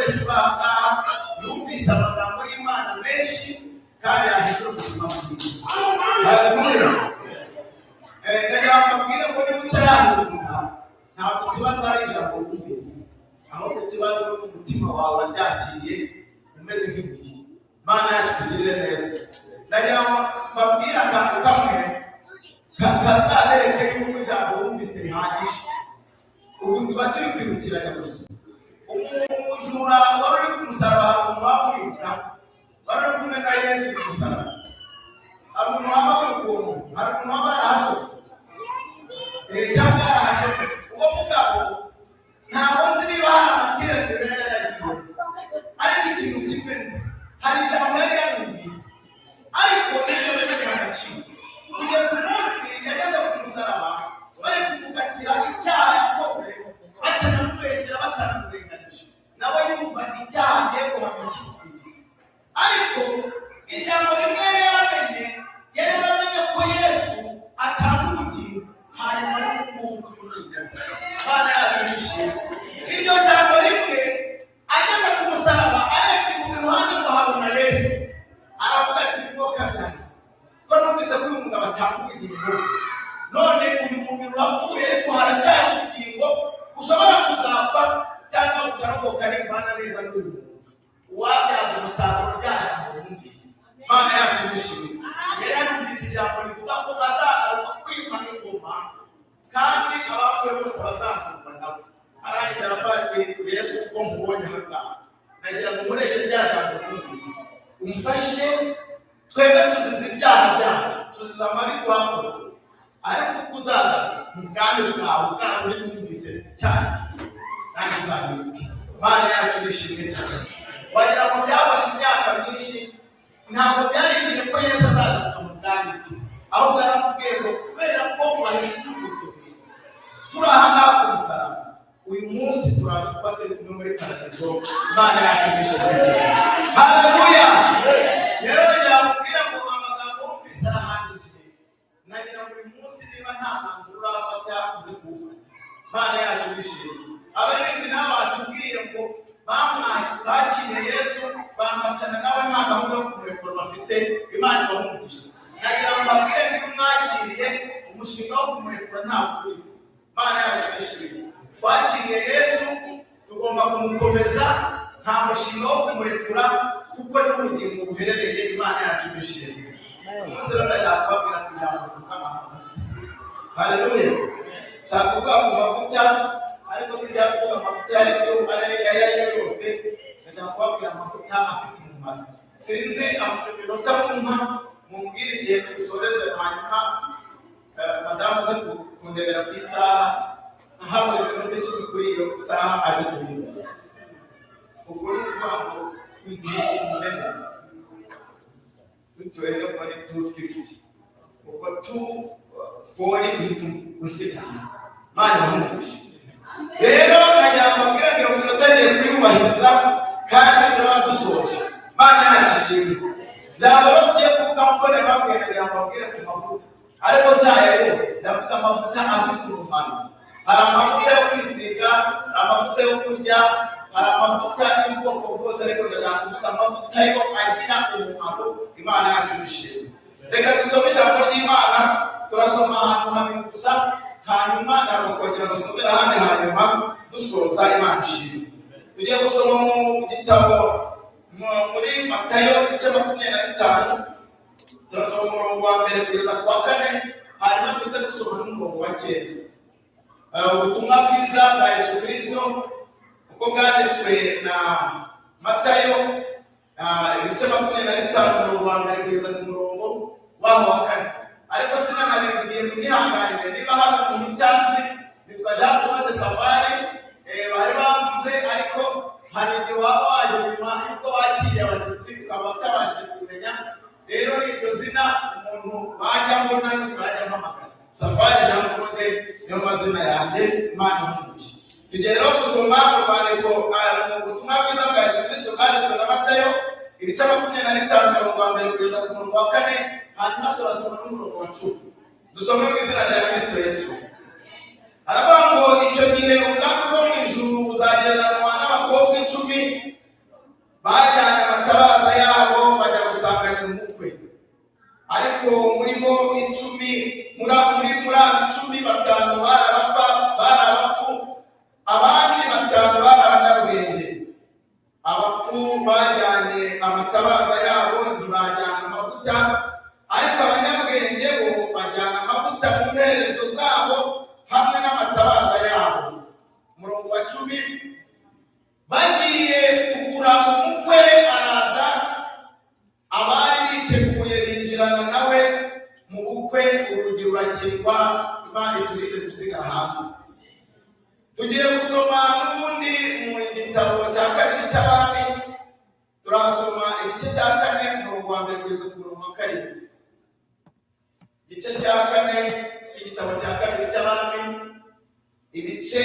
wese baha yumvise amagambo y'Imana menshi kandi ahindura ubuzima bwiwe. Haleluya. Ndababwira ko niba utarahinduka ntabwo ikibazo ari ijambo wumvise, ahubwo ikibazo n'umutima wawe waryakiriye umeze nk'ibuye. Imana yacu tugirire neza. Ndababwira akantu kamwe kazabereke yuko ijambo wumvise rihagije. Ubu tuba turi kwibukiranya gusa. Umujura wari uri ku musaraba umuntu wamwibuka, wari uri kumwe na Yesu ku musaraba. Hari umuntu wambaye ukuntu, hari umuntu wambaye arahasohoka. Cyangwa arahasohoka. Uwo mugabo ntabwo nzi niba hari amateraniro yari yaragiye. Ariko ikintu kimwe nzi, hari ijambo yari yarumvise. Ariko nibyo reka agaciro. Kugeza umunsi yageze ku musaraba, bari kuvuganira icyaha yakoze, batanamubeshyera batanamurenganije. Nawe yumva icyaha agiye guhamya kikwiye. Ariko ijambo rimwe yaramenye ko Yesu atanga ubugingo, hanyuma n'umuntu w'umunyabyaha. Bana yatumishije. Iryo jambo rimwe ageze ku musaraba, arebye mu ruhande ngo habona Yesu. Aravuga ati mwoka byanyu. Ko numvise ko uyu mugabo atanga ubugingo. None uyu mubiri wapfuye ariko haracyari ubugingo ushobora kuzapfa cyangwa ukarokoka n'imbana neza n'uyu muntu. Uwabyaje umusaruro rya jambo wumvise. Mana yacu nishimye. Rero numvise ijambo rivuga ko bazagaruka kwima n'ingoma kandi abapfuye bose bazazurwa nawe. Arangije aravuga ati Yesu ubwo mubonye ahangaha nagira ngo mureshe rya jambo wumvise. Umfashe twebwe tuzize ibyaha byacu, tuzize amabi twakoze, ariko kuzagaruka mu bwami bwawe bwawe uri mwumvise cyane kandi uzabibuke. Mana yacu nishimye cyane. Wagira ngo byafashe imyaka myinshi, ntabwo byarindiriye ko Yesu azagaruka mu bwami bwe, ahubwo yaramubwiye ngo kubera ko wahise urubuto turi aha ngaha ku musaraba, uyu munsi turaza kuba turi kumwe muri paradizo. Imana yacu nishimye cyane. Haleluya. Rero ndababwira ngo amagambo wumvise arahagije. Nagira ngo uyu munsi niba nta mwanzuro urafata uze kuwufata. Imana yacu nishimye. Abaririmbyi nabo batubwire ngo bakiriye Yesu, bamatana nawe nta gahunda yo kumurekura bafite. Imana ibahe umugisha. Nagira ngo mbabwire ngo mwakiriye umushinga wo kumurekura ntabwo uriho. Imana yacu nishimye. Twakiriye Yesu, tugomba kumukomeza, nta mushinga wo kumurekura kuko n'ubugingo buherereye. Imana yacu nishimye. Umunsi rero ndashaka kubabwira ku ijambo rivuga amavuta. Haleluya. Nshaka kuvuga ku mavuta, ariko sijya kuvuga amavuta y'ariyo ariyo yose. Ndashaka kubabwira amavuta afite umumaro. Sinzi iminota mumpa mumbwire igihe dusoreze, hanyuma madamu aze kundebera ku isaha, ahabwa iminota 10 kuri iyo saha aze kumbwira. Ubwo ni ukuvuga ngo igihe cy'umurenge tutuwele kwa 250 kwa 240 bitu usita mani wamushi. Rero nagira mbabwira ngo minotanye kuyubahiriza kandi turabadusoje. Mana yashimwe. Jambo rose kuvuga mbone babwira nagira mbabwira ku mavuta. Ariko saya yose ndavuga amavuta afite umumaro. Hari amavuta yo kwisiga, amavuta yo kurya, hari amavuta y'ubwoko bwose, ariko ndashaka kuvuga amavuta yo agira umumaro. Imana yacu nishimye. Reka dusome ijambo ry'Imana. Turasoma ahantu habiri gusa, hanyuma narakongera gusomera ahandi, hanyuma dusoza. Imana ishimwe. Tugiye gusoma mu gitabo muri Matayo igice 25. Turasoma umurongo wa mbere kugeza ku wa 4, hanyuma duhita dusoma n'umurongo wa 9. Ubutumwa bwiza bwa Yesu Kristo uko bwanditswe na Matayo ibice 25 umurongo wa mbere kugeza ku murongo wa 4. Ariko sinanabivugiye mwihanganire niba hari umuntu utanzi, nitwa Jean Claude Safari. Bari bavuze, ariko hari igihe waba waje nyuma yuko bakiriye abashyitsi ukaba utabashije kumenya. Rero iryo zina umuntu bajya mbona n'ukajya mpamagara Safari Jean Claude niyo mazina yanjye. Imana umugisha. Tugiye rero gusoma urwandiko mu butumwa bwiza bwa Yesu Kristo bwanditswe na Matayo ibice 25 umurongo wa mbere kugeza ku murongo wa 4, hanyuma turasoma n'umurongo wa 10. Dusome mu izina rya Kristo Yesu. Aravuga ngo icyo gihe ubwami bwo mu ijuru buzagereranywa abakobwa 10 bajyanye amatabaza yabo bajya gusanganira umukwe, ariko muri bo 10 muri 10 batanu barabapfu, abandi 5 barabanyabwenge. Abapfu bajyanye amatabaza yabo ntibajyana amavuta, ariko abanyabwenge bo bajyana amavuta mu mperezo zabo hamwe n'amatabaza yabo. Umurongo wa 10, bagiye kugura umukwe araza, abari biteguye binjirana nawe mu bukwe, urugi rurakingwa. Imana iturinde gusiga hanze. Tugiye gusoma n'ubundi mu gitabo cya 2 cy'Abami, turasoma igice cya 4 umurongo wa 1 kugeza ku murongo wa 7. Igice cya 4 cy'igitabo cya 2 cy'Abami, ibice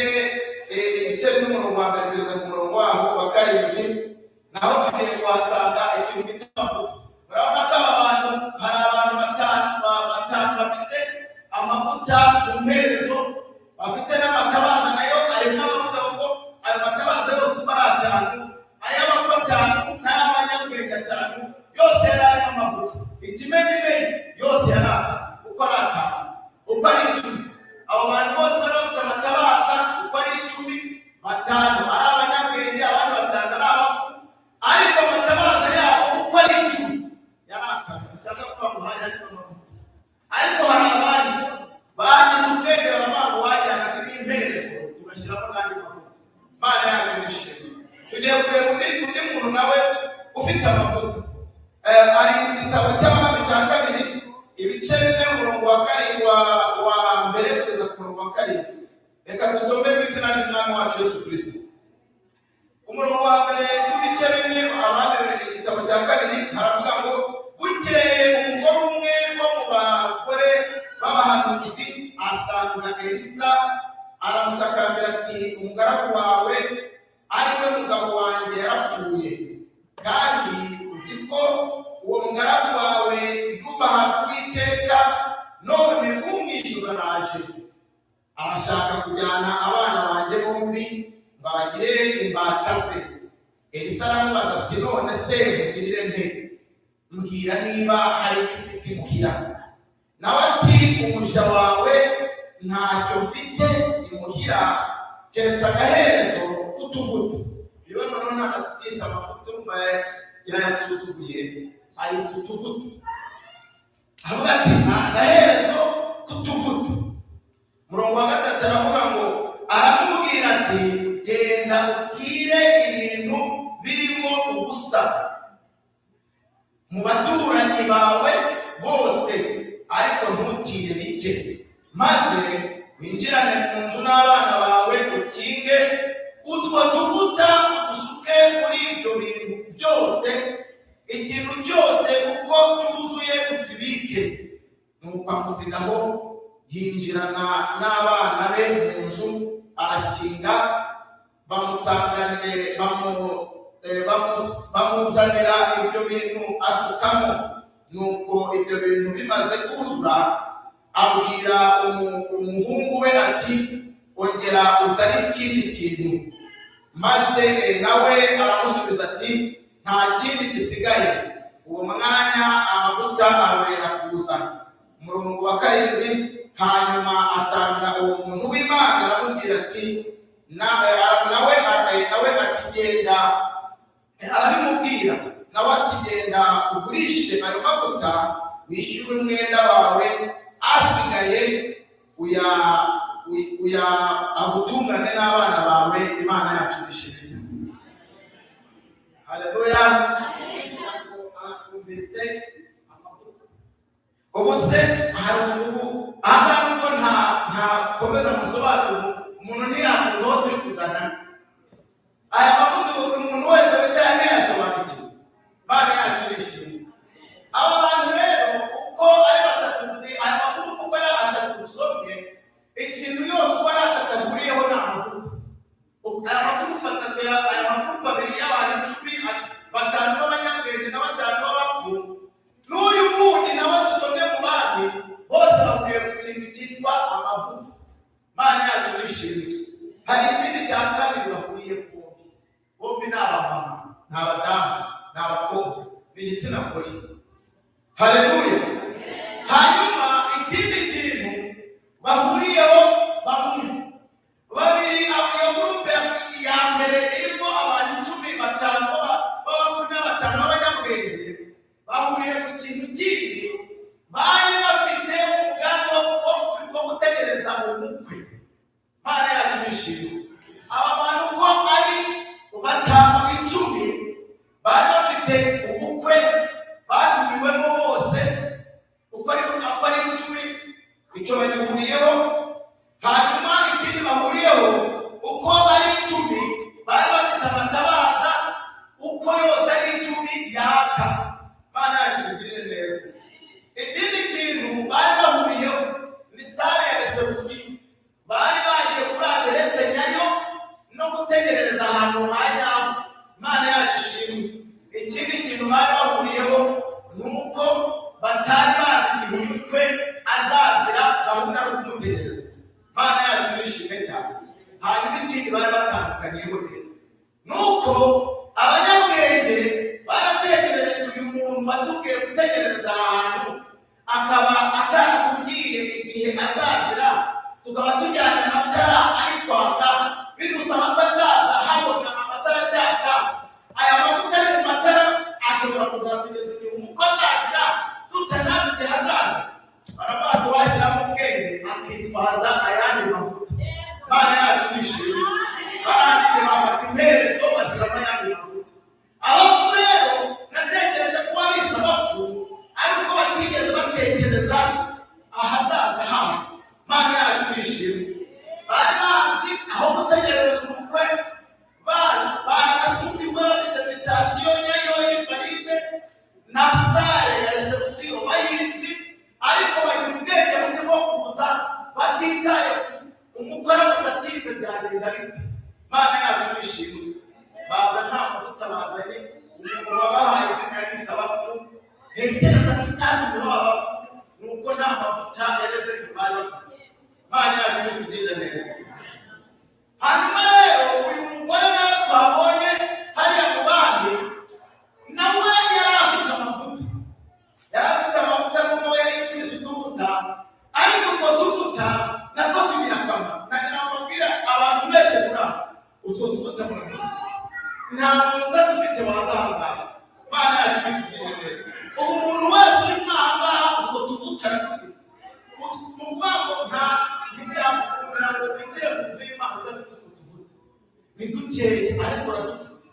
by'umurongo wa 1 kugeza ku murongo wa 7, naho tugiye kuhasanga ikintu bita amavuta. Urabona ko aba bantu, hari abantu batanu bafite amavuta mu mperezo, bafite n'amatabaza nayo arimo amavuta, kuko ayo matabaza yose uko ari 5, ay'abapfu 5 n'ay'abanyabwenge 5, yose yari arimo amavuta. Ikimenyimenyi yose yaraka uko ari 5, uko ari 10. Abo bantu bose bari bafite amatabaza uko ari 10, 5 ari abanyabwenge, abandi 5 ari abapfu, ariko amatabaza yabo uko ari 10 yaraka. Bisaba ko hari harimo amavuta, ariko hari abandi bagize ubwenge baravuga wajyana n'imperezo tugashyiramo n'andi mavuta. Imana yacu nishimye. Tugiye kureba undi muntu nawe ufite amavuta. Ari mu gitabo cy'Abami cya 2 ibice 4 umurongo wa 1 kugeza ku murongo wa 7. Reka dusome mu izina ry'Umwami wacu Yesu Kristo. Umurongo wa 1 w'ibice 4 Abami igitabo cya 2 haravuga ngo, bukeye umugore umwe wo mu bagore b'abahanuzi asanga Elisa, aramutakambira ati, umugaragu wawe ari we mugabo wanjye yarapfuye, kandi uzi ko uwo mugaragu wawe yubaha Uwiteka, none umwishyuza araje, arashaka kujyana abana banjye bombi ngo abagire imbata ze. Elisa aramubaza ati, none se mugirire nte? Mbwira niba hari icyo ufite imuhira. Nawe ati, umuja wawe ntacyo mfite imuhira keretse agaherezo k'utuvuta. Biba noneho ntabwo amavuta umva yayasuzuguye, ayise utuvuta. Avuga ati, nta gaherezo k'utuvuta. Umurongo wa 3 aravuga ngo, aramubwira ati, genda utire ibintu birimo ubusa mu baturanyi bawe bose, ariko ntutire bike, maze winjirane mu nzu n'abana bawe, ukinge utwo tuvuta usuke muri ibyo bintu byose, ikintu cyose uko cyuzuye ukibike. Nuko amusigaho, yinjirana n'abana be mu nzu, arakinga, bamuzanira ibyo bintu asukamo. Nuko ibyo bintu bimaze kuzura, abwira umuhungu we ati, ongera uzane ikindi kintu. Maze nawe aramusubiza ati, nta kindi gisigaye. Uwo mwanya amavuta arorera kuza. Umurongo wa 7, hanyuma asanga uwo muntu w'Imana, aramubwira ati, nawe ati, genda, arabimubwira, nawe ati, genda ugurishe ayo mavuta, wishyure umwenda wawe, asigaye agutungane n'abana bawe. Imana yacu ishimye. Haleluya. Akumvise amavuta. Ubu se hari ubu aha nubwo nta komeza musobanuro, umuntu ntiyakumva aho turi kugana. Aya mavuta umuntu wese wicaye yasobanukiwe. Imana yacu ishimye. Aba bantu rero uko ari 3, aya makuru uko ari 3 dusomye, ikintu yose uko ari 3 ahuriyeho ni amavuta. Aya makuru 3, aya makuru 2 y'abantu 10, 5 b'abanyabwenge na 5 b'abapfu, n'uyu wundi nawe dusomye mu bandi, bose bahuriye ku kintu cyitwa amavuta. Imana yacu ishimwe. Hari ikindi cya 2 bahuriye bombi. n'abadamu n'abakobwa n'igitsina gore. Haleluya. Hanyuma ikindi kintu bahuriyeho bamwe babiri, iyo gurupe ya mbere irimo abantu 15 b'abapfu n'abatanu b'abanyabwenge, bahuriye ku kintu kindi. Bari bafite umugambi wo gutegereza umukwe. Mana yacu nishimwe. Aba bantu ko ari 10 bari bafite ubukwe batumiwemo bose uko ari 10, icyo bagihuriyeho. Hanyuma ikindi bahuriyeho uko bari 10 bari bafite amatabaza uko yose ari 10 yaka. Mana yacu tugirire neza. Ikindi kintu bari bahuriyeho ni sale ya reception. Bari bagiye kuri aderese nyayo no gutegerereza ahantu hanyaho. Mana yacu ishimwe. Ikindi kintu bari bahuriyeho nuko batari bazi igihe umukwe azazira, gahunda yo kumutegereza. Mana yacu nishimwe cyane. Hanyuma ikindi bari batandukaniyeho nuko abanyabwenge barategereje uyu muntu batubwiye gutegerereza ahantu, akaba ataratubwiye igihe azazira, tukaba tujyanye amatara ari kwaka, bidusaba ko azaza habona amatara cyaka. Aya mavuta ari mu matara ashobora kuzatugeza igihe umukwe azazira tutanazi igihe azaza. Baravuga tubashyiramo ubwenge akitwaza ayandi mavuta. Mana yacu nishimwe. Barangije bafata imperezo bashyiramo ayandi mavuta. Abapfu rero natekereje kuba bisa abapfu ariko batigeze batekereza ahazaza habo. Mana yacu nishimwe. Bari bazi aho gutegereza umukwe, baratumiwe bafite invitation nyayo y'valide na sale ya reception bayizi, ariko bagira ubwenge buke bwo kuza batitaye umukwe aramutse atinze byagenda bite. Mana yacu nishimwe. Baza nta mavuta bazanye, umuntu wabahaye izina ry'isabapfu ntekereza ko itatumye babapfu nuko nta mavuta yareze bari bafite. Mana yacu nitugirire neza. Hanyuma rero uyu mugore nawe twabonye hariya mu bandi nawe yari afite amavuta. Yari afite amavuta n'uwo yari kwisi utuvuta, ariko utwo tuvuta natwo tugira akamaro. Nagira mbabwira abantu bese muri utwo tuvuta murabizi. Nta muntu utadufite waza ahangaha. Mana yacu nitugirire neza. Ubu muntu wese uri mwahangaha utwo tuvuta aradufite. Mu rwango nta ntibyamukundira ngo winjire mu nzu y'Imana udafite utwo tuvuta. Ni dukeye ariko uradufite.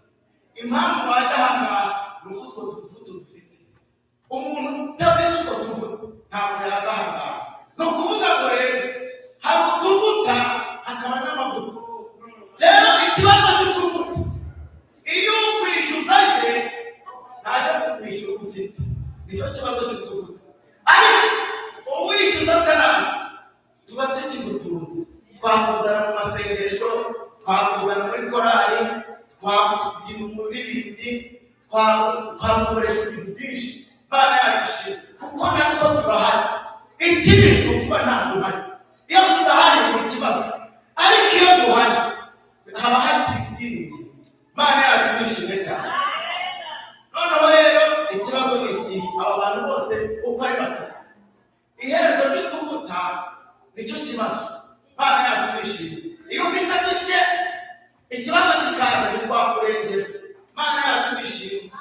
Impamvu waje ahangaha ni uko utwo tuvuta dufite. Umuntu udafite utwo tuvuta ntabwo yaza ahangaha. Ni ukuvuga ngo rero hari utuvuta hakaba n'amavuta. Rero ikibazo cy'utuvuta, iyo ukwishyuza aje ntajya kukwishyura ufite, nicyo kibazo cy'utuvuta. Ariko uwishyuza atarazi tuba tukimutunze. Twakuzana mu masengesho, twakuzana muri korali, twakugira umuririmbyi, twamukoresha ibintu byinshi. Mana yacu ishimwe kuko natwo turahari. Ikibi ni ukuba nta duhari. Iyo tudahari ni ikibazo, ariko iyo duhari haba hakiri ibyiringiro. Mana yacu nishimwe cyane. Noneho rero ikibazo ni iki? Aba bantu bose uko ari 3, iherezo ry'utuvuta nicyo kibazo. Mana yacu nishimwe. Iyo ufite duke ikibazo kikaza ntitwakurengera. Mana yacu nishimwe.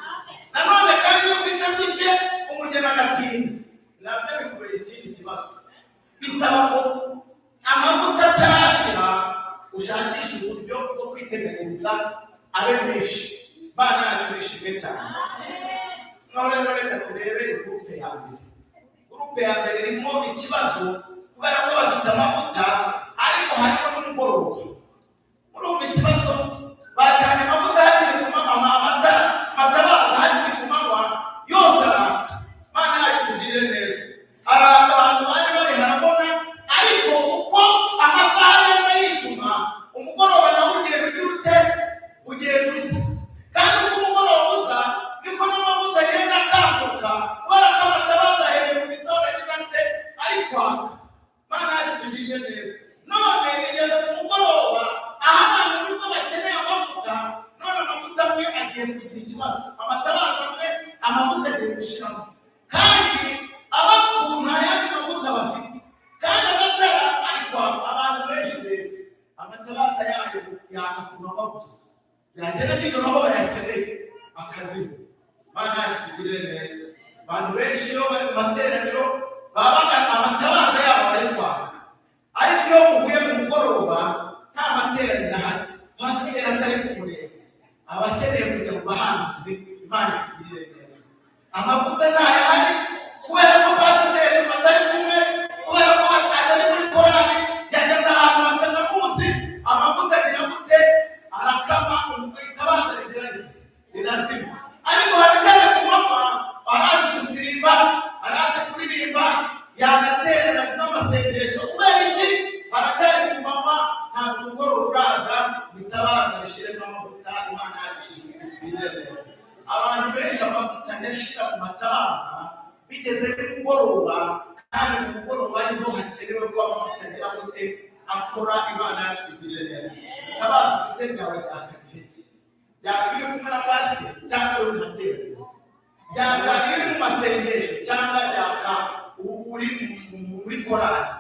Nanone kandi iyo ufite duke umugeni agatinda, nabyo bikubera ikindi kibazo. Bisaba ko amavuta atarashira ushakisha uburyo bwo kwiteganiriza abe menshi. Mana yacu nishimwe cyane. None reka turebe gurupe ya mbere. Gurupe ya mbere irimo ikibazo kubera ko bafite amavuta ariko harimo n'umugoroba. Urumva ikibazo bacanye amavuta hakiri ku manywa, amatabaza hakiri ku manywa yose araka. Mana yacu tugirire neza. Araka ahantu bari bari harabona, ariko uko amasaha agenda yicuma umugoroba nawe ugenda ugira ute? Ugenda uza. Kandi uko umugoroba uza niko n'amavuta agenda akambuka kubera ko amatabaza ahereye mu gitondo agize ate? Ari kwaka. Mana yacu tugirire neza. None bigeze ku mugoroba kugira ikibazo, amatabaza amwe amavuta agiye gushiramo, kandi abapfu nta yandi mavuta bafite, kandi amatara ari kwaka. Abantu benshi rero amatabaza yayo yaka ku manywa gusa, byagera nijoro aho bayakeneye akazima. Mana yacu tugirire neza. Abantu benshi iyo bari mu materaniro baba amatabaza yabo bari kwaka, ariko iyo muhuye mu mugoroba nta materaniro ahari, pasiteri atari kumureba, aba akeneye kujya mu bahanjuzi. Imana itugirire neza. Amavuta ntayahari kubera ko pasiteri batari kumwe, kubera ko atari muri korali, yageze ahantu batanamuzi. Amavuta agira gute? Arakama, itabaza rirazima. Ariko harajyana ku manywa, arazi gusirimba, arazi kuririmba, yanaterana n'amasengesho. Kubera iki? Harajyana ku manywa, ntabwo umugoroba uraza itabaza rishiremo amavuta. Imana yacu ishimwe neza. Abantu benshi amavuta ndashira mu matabaza bigeze kumugoroba, kandi mu mugoroba ariho hakenewe ko amavuta agira gute? Akora. Imana yacu tugirire neza. Itabaza ufite byawe byakagiheke, byakwiye kumwe na pasiteri cyangwa uri mu materaniro, byakwiye mu masengesho cyangwa byaka uri muri korali.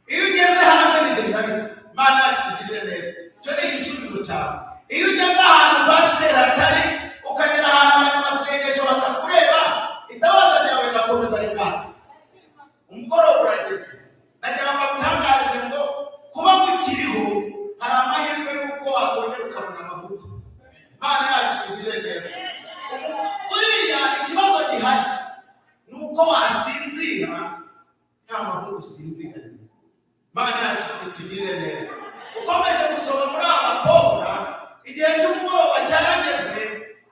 Iyo ugeze hanze bigenda bite? Imana yacu tugirire neza. Cyo ni igisubizo cyawe. Iyo ugeze ahantu pasiteri atari, ukagera ahantu abanyamasengesho batakureba, itabaza ryawe rirakomeza rikaka. Umugoroba urageze, nagira ngo utangarize ngo kuba mukiriho hari amahirwe y'uko wakongera ukabona amavuta. Imana yacu tugirire neza. Buriya ikibazo gihari ni uko wasinzira nta mavuta usinzira. Imana yacu tugirire neza. Ukomeje gusoma muri aba bakobwa, igihe cy'umugoroba cyarageze,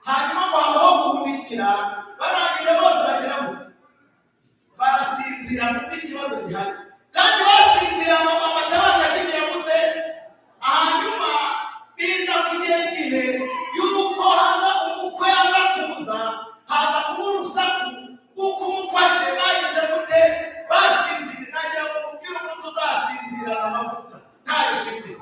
hanyuma babaho guhumikira, barangije bose bagira gute? Barasinzira. Kuko ikibazo gihari, kandi basinzira amatabaza akigira gute? Hanyuma biza kugera igihe y'uko haza umukwe, aza kuza, haza kuba urusaku kuko umukwe aje. Bagize gute? Basinzira. Nagira ngo umubwire umunsi uzasinzirana amavuta ntayo ufite,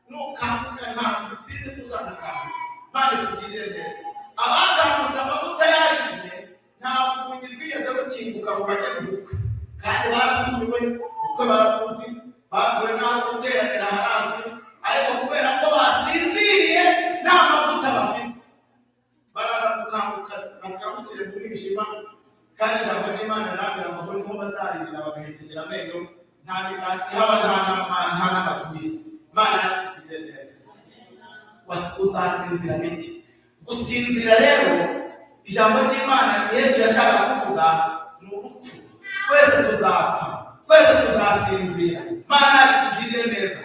nukanguka ntabwo sinzi kuzanakanguka. Imana itugirire neza. Abakangutse amavuta yashize ntabwo ubundi rwigeze rukinguka ngo bajye mu bukwe, kandi baratumiwe kuko barakuzi, baguwe n'aho guteranira harazwi, ariko kubera ko basinziriye nta mavuta bafite, baraza gukanguka bakangukire mu mwijima. Kandi ijambo ry'Imana riravuga ngo niho bazarira bagahekenyera amenyo, nta migati haba nta n'amatubisi. Imana yacu tugirire neza. Uzasinzira biki? Gusinzira rero ijambo ry'Imana Yesu yashaka kuvuga ni urupfu. Twese tuzapfa, twese tuzasinzira. Imana yacu tugirire neza.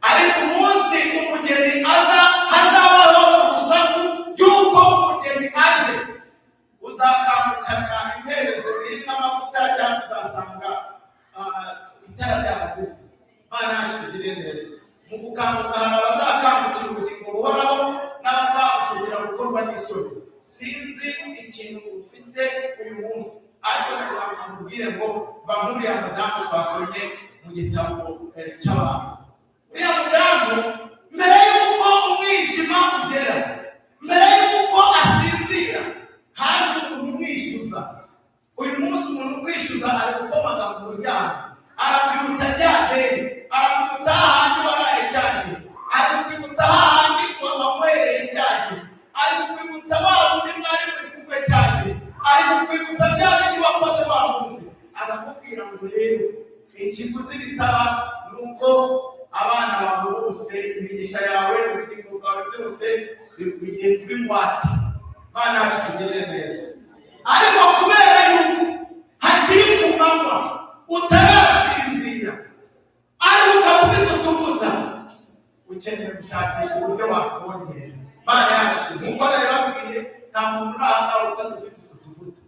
Ariko umunsi umugeni aza, hazabaho urusaku y'uko umugeni aje. Uzakambukana imperezo irimo amavuta, cyangwa uzasanga itara ry'abazima. Imana yacu tugirire neza. Mu gukanguka hari abazakambukira ubugingo buhoraho n'abazasukira gukorwa n'isoni. Sinzi ikintu ufite uyu munsi, ariko nagira ngo nkubwire ngo bahuriye mudamu twasomye mu gitabo cy'abantu. Uriya mudamu mbere y'uko umwijima ugera, mbere y'uko asinzira, haje umuntu umwishyuza. Uyu munsi umuntu ukwishyuza ari gukomaga ku muryango, arakwibutsa rya deni, arakwibutsa hahandi waraye cyane, arakwibutsa hahandi wanywereye cyane, ari kukwibutsa wa wundi mwari muri kumwe cyane, ari kukwibutsa bya bindi wakoze wa munsi. Agakubwira ngo rero ikiguzi bisaba ni uko abana bawe bose, imigisha yawe, ubugingo bwawe byose bigiye kuri ngwate. Imana yacu tugirire neza. Ariko kubera yuko hakiri ku manywa utarasinzira, ariko ukaba ufite utuvuta, ukeneye gushakisha uburyo wakongera. Imana yacu nk'uko rero babwiye, nta muntu urahangaha utadufite utuvuta.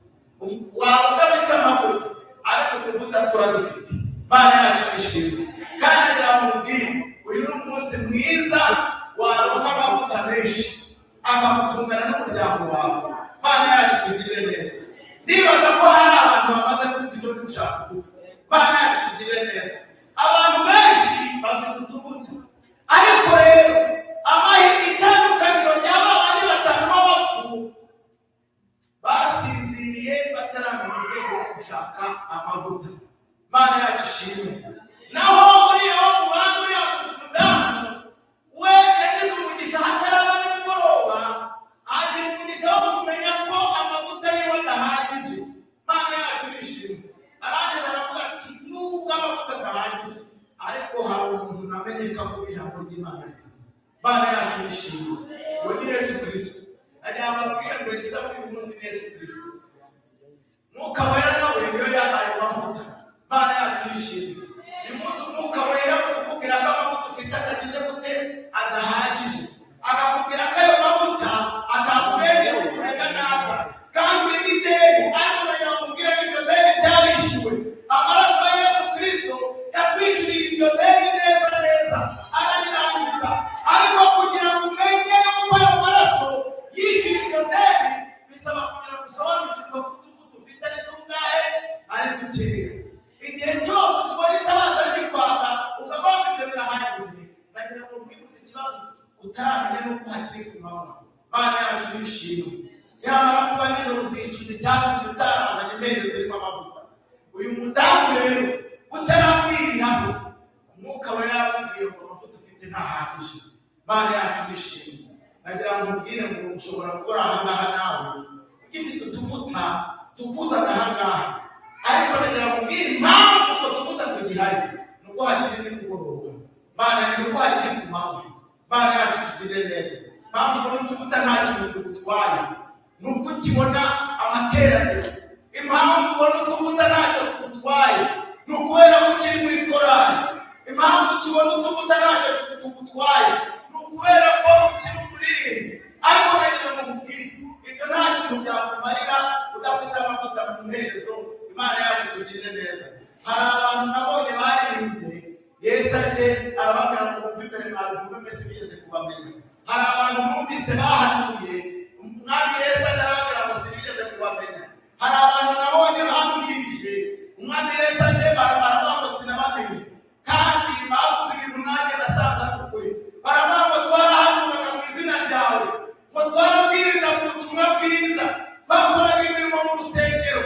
Waba udafite amavuta, ariko utuvuta turadufite. Imana yacu ishimwe. Kandi agira ngo mubwire, uyu ni umunsi mwiza waronka amavuta menshi akagutungana n'umuryango wawe. Imana yacu tugirire neza. Ndibaza ko hari abantu bamaze kumva icyo dushaka kuvuga. Imana yacu tugirire neza. Abantu benshi bafite utuvuta, ariko rero amahirwe itandukaniro ry'aba bandi batanu b'abapfu bataramenya ubwenge bwo gushaka amavuta. Mana yacu ishimwe. Naho uriya wo mu bantu uriya mudamu we yagize umugisha hataraba nimugoroba, agira umugisha wo kumenya ko amavuta yiwe adahagije. Mana yacu ishimwe. Arangije aravuga ati nubwo amavuta adahagije ariko hari umuntu namenye ko avuga ijambo ry'Imana rizima. Mana yacu ishimwe. Uwo ni Yesu Kristo. Ajya ababwira ngo isaba uyu munsi ni Yesu Kristo. Mwuka wera nawe niyo yabaye amavuta. Mana yacu ishimwe. Uyu munsi Umwuka wera ukubwira ko amavuta ufite atagize gute adahagije, akakubwira ko ayo mavuta atakurengera ukurega naza kandi uri n'ideni, ariko nagira ngo mubwire ko iryo deni ryarishyuwe. Amaraso ya Yesu Kristo yatwishyuriye iryo deni neza neza ararirangiza. Ariko kugira ngo umenye yuko ayo maraso yishyuye iryo deni bisaba kugira ngo usobanukirwe ko utuvuta ufite ari tungahe, ari dukeya. Igihe cyose ukibona itabaza riri kwaka ukaba wafite birahagije, nagira ngo mwibutse ikibazo utaramenya nuko hakiri ku manywa. Mana yacu nishimwe. Yamara kuba nijoro uzicuza icyatumye utarazanye impere zirimo amavuta. Uyu mudamu rero utaramwiriraho, Umwuka wera yamubwiye ngo amavuta ufite ntahagije. Mana yacu nishimwe. Nagira ngo mbwire ngo ushobora kubura ahangaha nawe ugifite utuvuta tukuzana ahangaha, ariko nagira ngo mbwire impamvu utwo tuvuta tugihari nuko hakiri nimugoroba. Mana ni nuko hakiri ku manywa. Mana yacu tugire neza. Mpamvu ubona utuvuta nta kintu tugutwaye nuko ukibona amateraniro. Impamvu ubona utuvuta ntacyo tugutwaye ni ukubera ko ukiri muri korali. Impamvu ukibona utuvuta ntacyo tugutwaye ni ukubera ko ukiri umuririmbyi. Ariko nagira ngo mbwire ibyo nta kintu byakumarira udafite amavuta mu mperezo. Imana yacu tugire neza. Hari abantu nabonye baririmbye Yesu aje arababwira ngo mwumve imbere mwabivuga mbese bigeze kubamenya. Hari abantu mwumvise bahanuye umwami Yesu aje arababwira ngo sinigeze kubamenya. Hari abantu nabonye bambwirije umwami Yesu aje baravuga ngo sinabamenye, kandi bavuze ibintu nanjye nasanze ari ukuri. Baravuga ngo twarahanuraga mu izina ryawe, ngo twarabwiriza mu butumwa bwiza, bakoraga imirimo mu rusengero.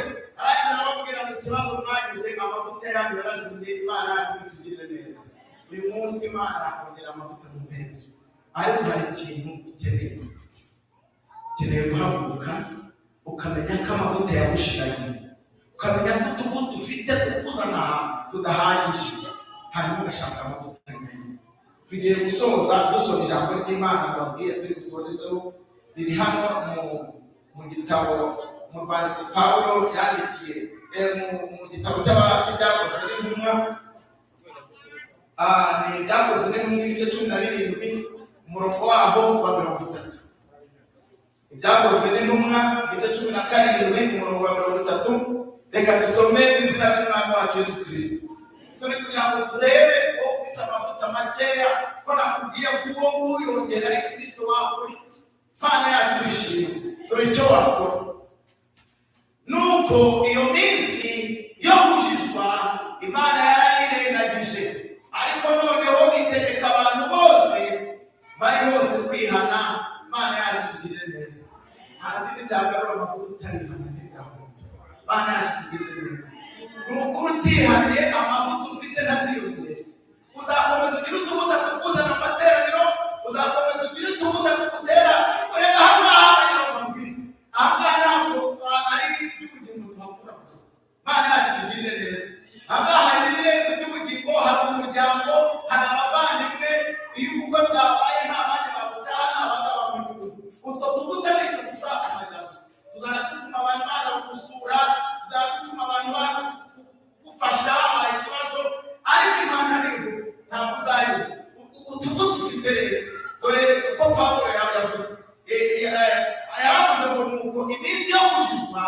Ariko nababwira ngo ikibazo mwagize amavuta yanyu yarazimye. Imana yacu tugirire neza. Uyu munsi Imana akongera amavuta mu mperezo, ariko hari ikintu ukeneye guhaguruka ukamenya ko amavuta yagushiranye, ukamenya ko utuvuta ufite tukuzana tudahagije, hanyuma ugashaka amavuta menshi. Tugiye gusoza dusoma ijambo ry'Imana babwiye turi gusorezeho, riri hano mu gitabo mu rwandiko Pawulo yandikiye mu gitabo cy'Ibyakozwe n'Intumwa. Ni Ibyakozwe n'Intumwa ibice 17 umurongo waho wa 30. Ibyakozwe n'Intumwa ibice 17 umurongo wa 30. Reka dusome izina ry'Umwami wacu Yesu Kristo. Turi kugira ngo turebe ko ufite amavuta makeya ko nakubwiye ko uwo nguyu yongera ari Kristo wakora iki. Mana yacu ishimwe. Dore icyo wakora nuko iyo minsi yo kujizwa Imana yarayirengagije, ariko noneho itegeka abantu bose bari bose kwihana. Mana yacu tugire neza. Nta kindi cyagarura amavuta utarihana n'ibyago. Mana yacu tugire neza. Nuko utihaniye amavuta ufite ntaziyongere, uzakomeza ugira utuvuta tukuzana amateraniro, uzakomeza ugira utuvuta tukutera ureba ahangaha. Nagira ngo mbwire ahangaha ntabwo ari iby'ubugingo tuhakura gusa. Mana yacu tugirire neza. Ahangaha hari ibirenze by'ubugingo, hari umuryango, hari abavandimwe. Iyo ubukwe bwabaye nta bandi babutahana abagabo b'imidugudu. Utwo tuvuta nitwo tuzakomeza gusa. Tuzatuma abantu baza kugusura, tuzatuma abantu baza kugufasha hari ikibazo, ariko Imana niho ntabwo uzayiba. Utuvuta ufite rero, dore uko Pawulo yavuze, yaravuze ngo nuko iminsi yo kujizwa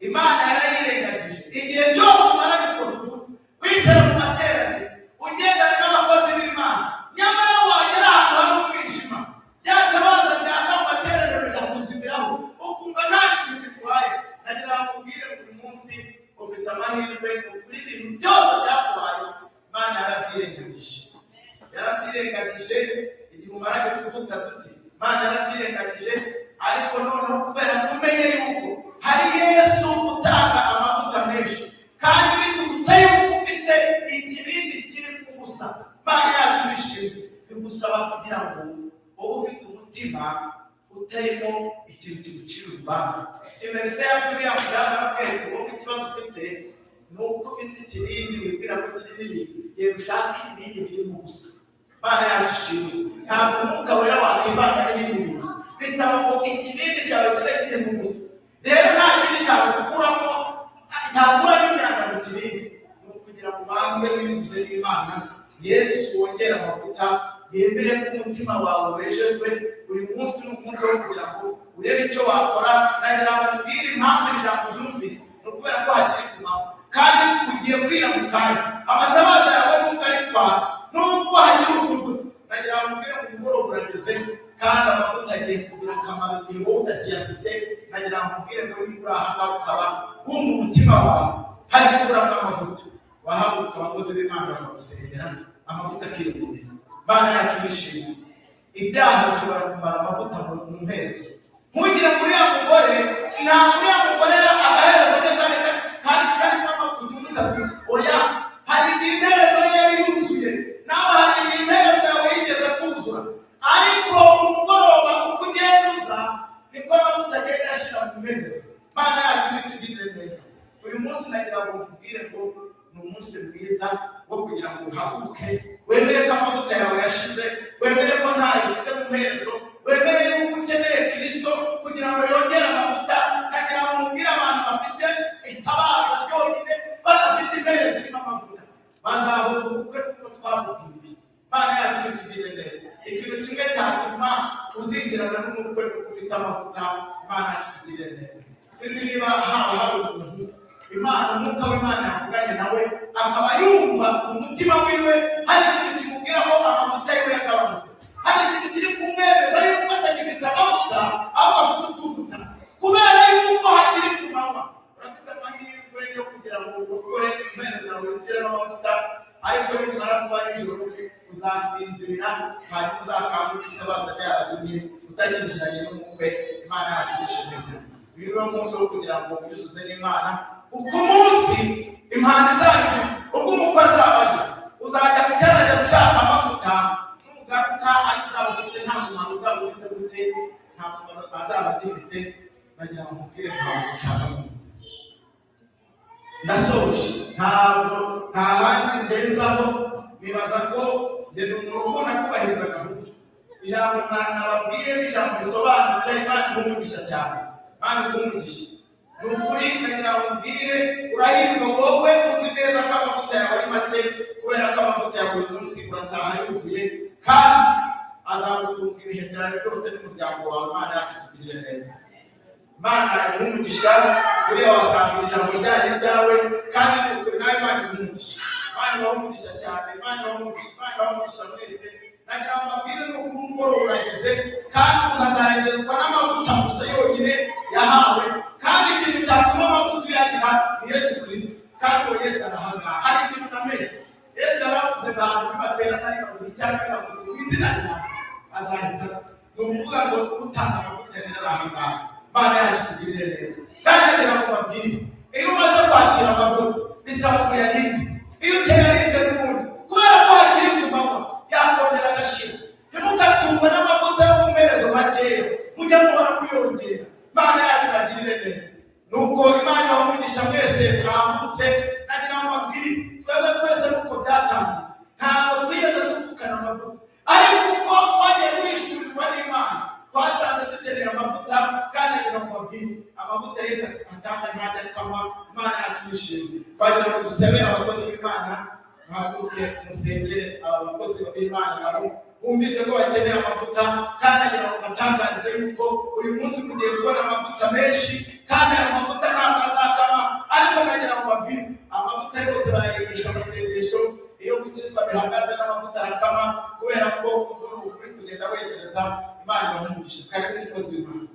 Imana yarayirengagije. Igihe cyose umara utwo tuvuta wicara mu materaniro ugendana n'abakozi b'Imana, nyamara wagera ahantu hari umwijima, byatabaza byaka mu materaniro bikakuzimiraho ukumva nta kintu bitwaye. Nagira ngo ubwire buri munsi ufite amahirwe kuri ibintu byose byakubaye. Imana yarabyirengagije igihe umara utuvuta duke. Imana yarabyirengagije, ariko noneho kubera kumenye yuko hari Yesu ikintu kiducira urubanza. Ikintu Elisa yabwiye muganga mwese wowe ikibazo ufite nuko ufite ikibindi wibwira ko kinini giye gushaka ibindi biri mu busa. Mana yacu ishimwe, ntabwo umwuka wera wakivanga n'ibindi bintu, bisaba ngo ikibindi cyawe kibe kiri mu busa. Rero nta kindi cyagukuramo cyakura n'imyanda mu kibindi, ni ukugira ngo ubanze wiyuzuze n'Imana. Yesu wongera amavuta, yemere ko umutima wawe wejejwe buri munsi n'umunsi wo kugira ngo urebe icyo wakora. Nagira ngo mbwire impamvu ijambo ryumvise, ni ukubera ko hakiri kumanywa kandi ugiye kwira mu kanya. Amatabaza yawe nubwo ari kwaka, nubwo hakiri utuvuta, nagira ngo mbwire ngo umugoroba urageze kandi amavuta agiye kugira akamaro igihe wowe utakiyafite. Nagira ngo mbwire ngo niba uri aha ngaha ukaba wumva umutima wawe hari kuburamo amavuta, wahaguruka abakozi b'Imana bakagusengera amavuta akiyongera. Mana yacu yishimye, ibyaha bishobora kumara amavuta mu mperezo. Ntugira ngo uriya mugore ntabwo uriya mugore agaherezo ke kari karimo amavuta umutabizi. Oya, hari imperezo ye yari yuzuye, nawe hari imperezo yawe yigeze kuzura, ariko umugoroba uko ugenda uza niko amavuta agenda ashira mu mperezo. Mana yacu bitugirire neza. Uyu munsi nagira ngo nkubwire ngo ni umunsi mwiza wo kugira ngo uhaguruke, wemere ko amavuta yawe yashize, wemere ko ntayo ufite mu mperezo, wemere yuko ukeneye Kristo kugira ngo yongere amavuta. Nagira ngo mubwire abantu bafite itabaza ryonyine badafite imperezo irimo amavuta, bazabona ubukwe kuko twabubwiye. Mana yacu bitugirire neza. Ikintu kimwe cyatuma uzinjirana n'umukwe nuko ufite amavuta. Mana yacu bitugirire neza. Sinzi niba hari umuntu Imana, umwuka w'Imana yavuganye nawe akaba yumva umutima wiwe hari ikintu kimubwira ko amavuta yiwe yagabanutse, hari ikintu kiri kumwemeza yuko atagifite amavuta ahubwo afite utuvuta, kubera yuko hakiri ku manywa. Urafite amahirwe yo kugira ngo ukore imperezo zawe ugire amavuta, ariko nimara kuba nijoro uzasinzira hanyuma uzakanguka itabaza ryarazimye utakizanye n'umukwe. Imana yacu yishimye cyane. Uyu ni wo munsi wo kugira ngo wiyuzuze n'Imana. Uko munsi impande zagize, ubwo umukwe azabaje uzajya kugerageza gushaka amavuta, nugaruka ari uzaba ufite nta muntu uzaba ugize gute, nta muntu azaba agifite. Nagira ngo mubwire ngo ushaka amavuta. Ndasoje, nta handi ndenzaho. Nibaza ko ngenda umuntu ubona kubahiriza gahunda. Ijambo nababwiye ni ijambo risobanutse, Imana ikumugisha cyane, Imana ikumugisha. Ni ukuri nagira ngo mbwire, urahirwa wowe uzi neza ko amavuta yawe ari make, kubera ko amavuta yawe uyu munsi urataha yuzuye kandi azagutunga ibihe byawe byose n'umuryango wawe. Imana yacu itugirire neza. Imana ikumugisha, uriya wasanga ijambo ryari ryawe kandi ni ukuri nawe Imana ikumugisha. Imana ibahumugisha cyane, Imana ibahumugisha mwese. Nagira ngo mbabwire nuko umugoroba urageze kandi umuntu azarengerwa n'amavuta gusa yonyine yahawe, kandi ikintu cyatuma amavuta uyagira ni Yesu Kristo. Kandi uwo Yesu arahangaha. Hari ikintu namenye, Yesu yaravuze ngo abantu nibaterana ari babiri cyangwa batatu mu izina ryawe azahita aza. Ni ukuvuga ngo utanga amavuta rero arahangaha. Imana yacu itugirire neza. Kandi nagira ngo mbabwire, iyo umaze kwakira amavuta bisaba kuyarinde. Iyo utayarinze n'ubundi, kubera ko hakiri ku manywa, yakongera agashira. Ntimukatungwe n'amavuta yo mu mperezo makeya, mujye muhora kuyongera. Imana yacu iragirire neza. Nuko Imana ibahumugisha mwese mwambutse. Nagira ngo mbabwire, twebwe twese nuko byatangiye, ntabwo twigeze tuvukana amavuta, ariko uko twagiye duhishurirwa n'Imana twasanze dukeneye amavuta. Kandi nagira ngo mbabwire, amavuta Yesu atanga ntajya akama. Imana yacu yishimye. Twagira ngo dusabe abakozi b'Imana muhaguruke musengere aba bakozi b'Imana nabo bumvise ko bakeneye amavuta. Kandi nagira ngo batangarize yuko uyu munsi mugiye kubona amavuta menshi, kandi ayo mavuta ntabwo azakama. Ariko nagira ngo mbabwire, amavuta yose bayarigisha amasengesho. Iyo gukizwa bihagaze n'amavuta arakama, kubera ko umugoroba uri kugenda wegereza. Imana ibahumugisha. Karibu umukozi w'Imana.